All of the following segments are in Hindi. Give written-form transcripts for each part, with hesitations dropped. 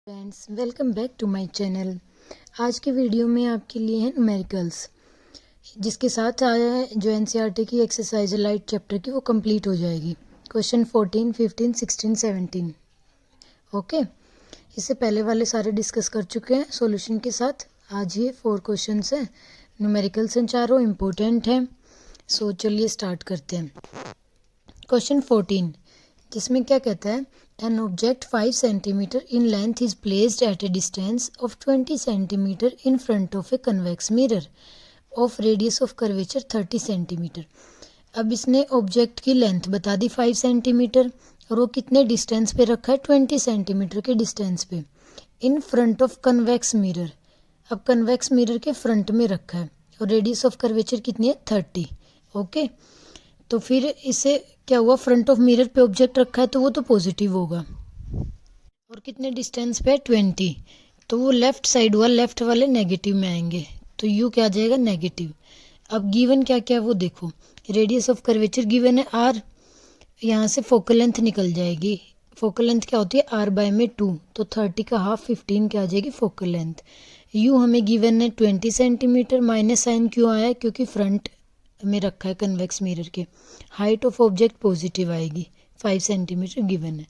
Friends, welcome back to my channel. आज के वीडियो में आपके लिए है न्यूमेरिकल्स, जिसके साथ आया है जो एनसीईआरटी की एक्सरसाइज लाइट चैप्टर की, वो कंप्लीट हो जाएगी। क्वेश्चन 14, 15, 16, 17। ओके, इससे पहले वाले सारे डिस्कस कर चुके हैं सॉल्यूशन के साथ। आज ये 4 क्वेश्चन हैं, न्यूमेरिकल्स हैं, चारों इम्पोर्टेंट हैं। सो चलिए स्टार्ट करते हैं। क्वेश्चन 14, जिसमें क्या कहता है, an object 5 centimetre in length is placed at A distance of 20 centimetre in front of a convex mirror of radius of curvature 30 centimetre. अब इसने ऑब्जेक्ट की लेंथ बता दी 5 सेंटीमीटर और वो कितने डिस्टेंस पे रखा है, 20 सेंटीमीटर के डिस्टेंस पे, in front of convex mirror. अब कन्वेक्स मिरर के फ्रंट में रखा है और रेडियस ऑफ कर्वेचर कितनी है, 30। ओके, तो फिर इसे क्या हुआ, फ्रंट ऑफ मिरर पे ऑब्जेक्ट रखा है तो वो तो पॉजिटिव होगा, और कितने डिस्टेंस पे है, 20, तो वो लेफ्ट साइड हुआ, लेफ्ट वाले नेगेटिव में आएंगे, तो यू क्या आ जाएगा, नेगेटिव। अब गिवन क्या क्या है वो देखो, रेडियस ऑफ कर्वेचर गिवन है आर, यहाँ से फोकल लेंथ निकल जाएगी। फोकल लेंथ क्या होती है, आर बाय में 2, तो 30 का हाफ 15 क्या आ जाएगी फोकल लेंथ। यू हमें गिवन है 20 सेंटीमीटर, माइनस साइन क्यों आया है, क्योंकि फ्रंट में रखा है कन्वेक्स मिरर के। हाइट ऑफ ऑब्जेक्ट पॉजिटिव आएगी, 5 सेंटीमीटर गिवन है।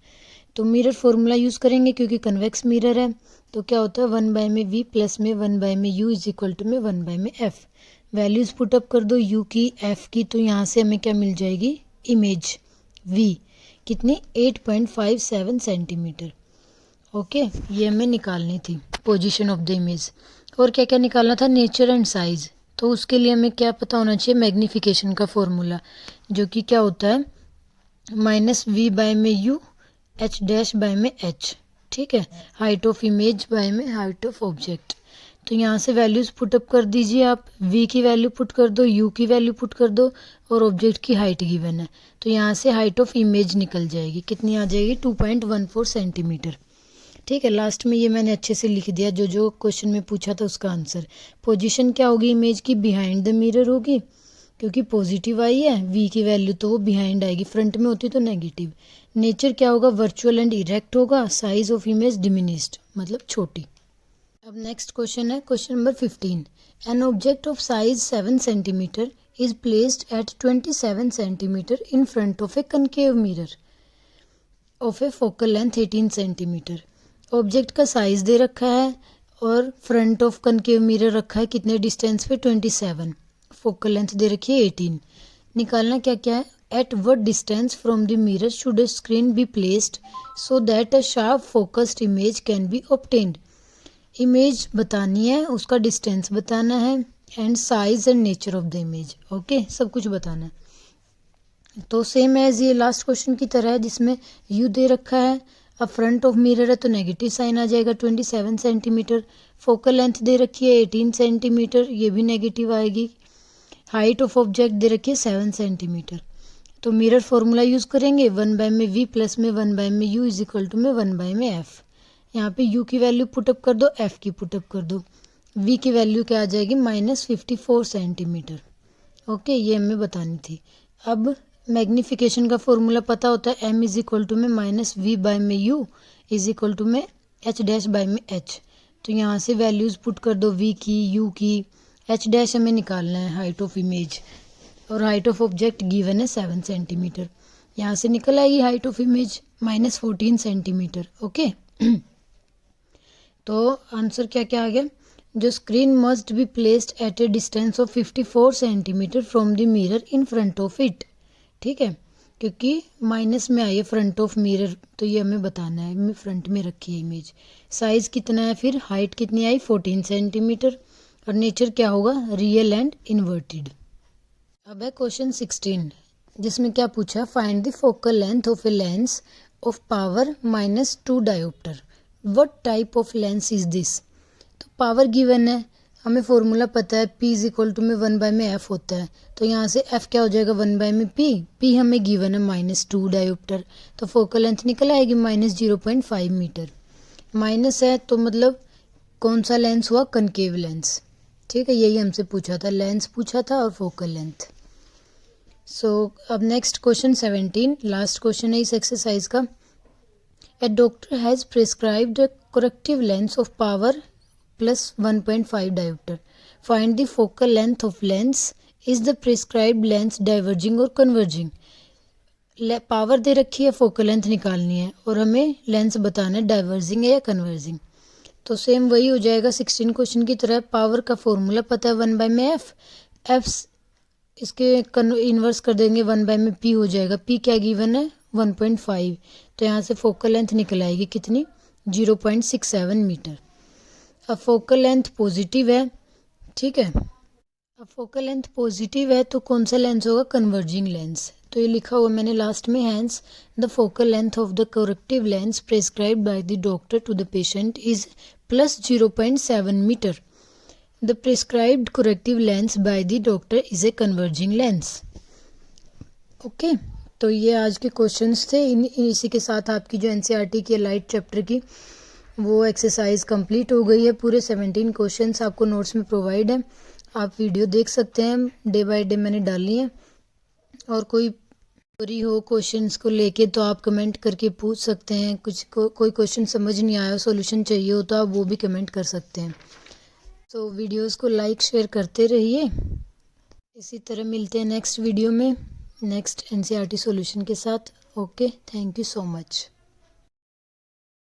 तो मिरर फॉर्मूला यूज़ करेंगे क्योंकि कन्वेक्स मिरर है, तो क्या होता है 1 बाय में वी प्लस में 1 बाय में यू इज इक्वल टू में 1 बाय में एफ। वैल्यूज़ पुटअप कर दो यू की, एफ की, तो यहाँ से हमें क्या मिल जाएगी, इमेज वी कितनी 8.57 सेंटीमीटर। ओके, ये हमें निकालनी थी पोजीशन ऑफ द इमेज। और क्या क्या निकालना था, नेचर एंड साइज। तो उसके लिए हमें क्या पता होना चाहिए, मैग्नीफिकेशन का फॉर्मूला, जो कि क्या होता है माइनस वी बाय में यू, एच डैश बाय में एच। ठीक है, हाइट ऑफ इमेज बाय में हाइट ऑफ ऑब्जेक्ट। तो यहाँ से वैल्यूज़ पुटअप कर दीजिए आप, v की वैल्यू पुट कर दो, u की वैल्यू पुट कर दो, और ऑब्जेक्ट की हाइट गिवन है, तो यहाँ से हाइट ऑफ इमेज निकल जाएगी, कितनी आ जाएगी, 2.14 सेंटीमीटर। ठीक है, लास्ट में ये मैंने अच्छे से लिख दिया, जो जो क्वेश्चन में पूछा था उसका आंसर। पोजीशन क्या होगी इमेज की, बिहाइंड द मिरर होगी, क्योंकि पॉजिटिव आई है, वी की वैल्यू तो वो बिहाइंड आएगी, फ्रंट में होती तो नेगेटिव। नेचर क्या होगा, वर्चुअल एंड इरेक्ट होगा। साइज ऑफ इमेज डिमिनिस्ड, मतलब छोटी। अब नेक्स्ट क्वेश्चन है question number 15। An object of size 7 centimetre is placed at 27 centimetre in front of A concave mirror of A focal length 18 centimetre. Object का साइज दे रखा है और फ्रंट ऑफ कनकेव मिरर रखा है कितने डिस्टेंस पे, 27। फोकल लेंथ दे रखी है 18। निकालना क्या क्या है, at what distance from the mirror should a screen be placed so that a sharp focused image can be obtained. Image बतानी है, उसका डिस्टेंस बताना है, and size and nature of the image. Okay, सब कुछ बताना है। तो सेम एज ये लास्ट क्वेश्चन की तरह है, जिसमें यू दे रखा है, अब फ्रंट ऑफ मिरर है तो नेगेटिव साइन आ जाएगा, 27 सेंटीमीटर। फोकल लेंथ दे रखी है 18 सेंटीमीटर, ये भी नेगेटिव आएगी। हाइट ऑफ ऑब्जेक्ट दे रखी है 7 सेंटीमीटर। तो मिरर फॉर्मूला यूज़ करेंगे, 1 बाय में वी प्लस में 1 बाय में यू इज इक्वल टू में 1 बाय में एफ। यहाँ पे u की वैल्यू पुटअप कर दो, f की पुटअप कर दो। v की वैल्यू क्या आ जाएगी, -54 सेंटीमीटर। ओके, ये हमें बतानी थी। अब मैग्नीफिकेशन का फॉर्मूला पता होता है, m इज इक्वल टू में माइनस वी बाय में u इज इक्वल टू में h डैश बाय में h। तो यहाँ से वैल्यूज़ पुट कर दो, v की, u की, h डैश हमें निकालना है, हाइट ऑफ इमेज, और हाइट ऑफ ऑब्जेक्ट गिवन है 7 सेंटीमीटर। यहाँ से निकल आएगी height of image -14 centimetre. Okay, तो आंसर क्या क्या आ गया, जो screen must be placed at A distance of 54 centimetre from the mirror in front of it. ठीक है, क्योंकि माइनस में आई है फ्रंट ऑफ मिरर, तो ये हमें बताना है, मैं फ्रंट में रखी है इमेज। साइज कितना है, फिर हाइट कितनी आई, 14 सेंटीमीटर, और नेचर क्या होगा, रियल एंड इन्वर्टेड। अब है क्वेश्चन 16, जिसमें क्या पूछा, find the focal length of a lens of power -2 dioptre. What type of lens is this. तो पावर गिवन है, हमें फॉर्मूला पता है, P इज इक्वल टू में 1 बाय में F होता है, तो यहाँ से F क्या हो जाएगा, 1 बाय में P हमें गिवन है -2 डायोप्टर, तो फोकल लेंथ निकल आएगी -0.5 मीटर। माइनस है तो मतलब कौन सा लेंस हुआ, कनकेव लेंस। ठीक है, यही हमसे पूछा था, लेंस पूछा था और फोकल लेंथ। सो अब नेक्स्ट क्वेश्चन 17, लास्ट क्वेश्चन है इस एक्सरसाइज का। A doctor has prescribed a corrective length of power plus 1.5 diopter. Find the focal length of lens. Is the prescribed length diverging or converging? Power दे रखी है, फोकल लेंथ निकालनी है और हमें लेंस बताना है डाइवर्जिंग है या कन्वर्जिंग। तो सेम वही हो जाएगा 16 क्वेश्चन की तरह। पावर का फॉर्मूला पता है 1 में एफ, इसके इन्वर्स कर देंगे 1 में पी हो जाएगा। पी क्या गिवन है 1.5, तो यहाँ से फोकल लेंथ निकल आएगी कितनी 0.67 मीटर। अब फोकल लेंथ पॉजिटिव है, ठीक है। अब फोकल लेंथ पॉजिटिव है तो कौन सा लेंस होगा कन्वर्जिंग लेंस। तो ये लिखा हुआ मैंने लास्ट में, hence the focal length of the corrective lens prescribed by the doctor to the patient is plus 0.7 metre. The prescribed corrective lens by the doctor is a converging lens. Okay, तो ये आज के क्वेश्चंस थे। इसी के साथ आपकी जो एनसीईआरटी की लाइट चैप्टर की वो एक्सरसाइज कंप्लीट हो गई है। पूरे 17 क्वेश्चंस आपको नोट्स में प्रोवाइड है, आप वीडियो देख सकते हैं, डे बाय डे मैंने डाली है। और कोई क्वेरी हो क्वेश्चंस को लेके तो आप कमेंट करके पूछ सकते हैं। कोई क्वेश्चन समझ नहीं आया, सॉल्यूशन चाहिए हो तो आप वो भी कमेंट कर सकते हैं। तो वीडियोस को लाइक शेयर करते रहिए। इसी तरह मिलते हैं नेक्स्ट वीडियो में नेक्स्ट एनसीईआरटी सॉल्यूशन के साथ। Okay, thank you so much.